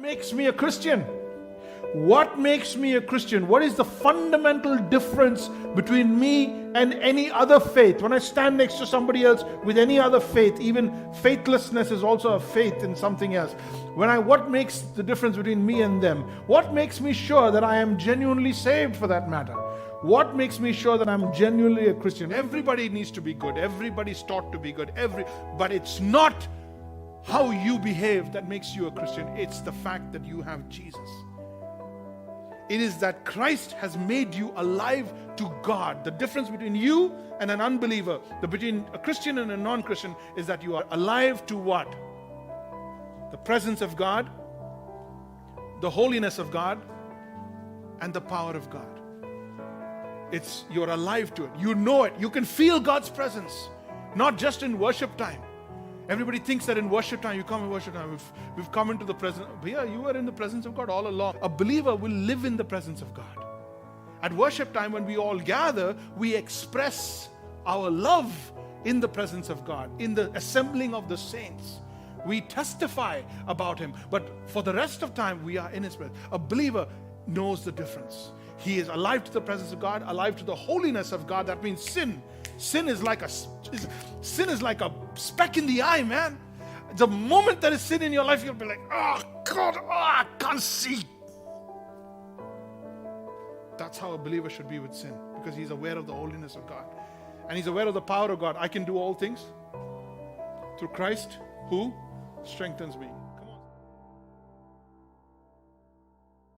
makes me a Christian? What makes me a Christian? What is the fundamental difference between me and any other faith? When I stand next to somebody else with any other faith, even faithlessness is also a faith in something else. What makes the difference between me and them? What makes me sure that I am genuinely saved, for that matter? What makes me sure that I'm genuinely a Christian? Everybody needs to be good. Everybody's taught to be good. But it's not how you behave that makes you a Christian. It's the fact that you have Jesus. It is that Christ has made you alive to God. The difference between you and an unbeliever, between a Christian and a non-Christian, is that you are alive to what? The presence of God, the holiness of God, and the power of God. You're alive to it. You know it. You can feel God's presence, not just in worship time. Everybody thinks that in worship time, you come in worship time, we've come into the presence. Yeah, you are in the presence of God all along. A believer will live in the presence of God. At worship time, when we all gather, we express our love in the presence of God, in the assembling of the saints. We testify about Him. But for the rest of time, we are in His presence. A believer knows the difference. He is alive to the presence of God, alive to the holiness of God. That means sin. Sin is like a speck in the eye, man. The moment there is sin in your life, you'll be like, oh God, I can't see. That's how a believer should be with sin, because he's aware of the holiness of God. And he's aware of the power of God. I can do all things through Christ who strengthens me.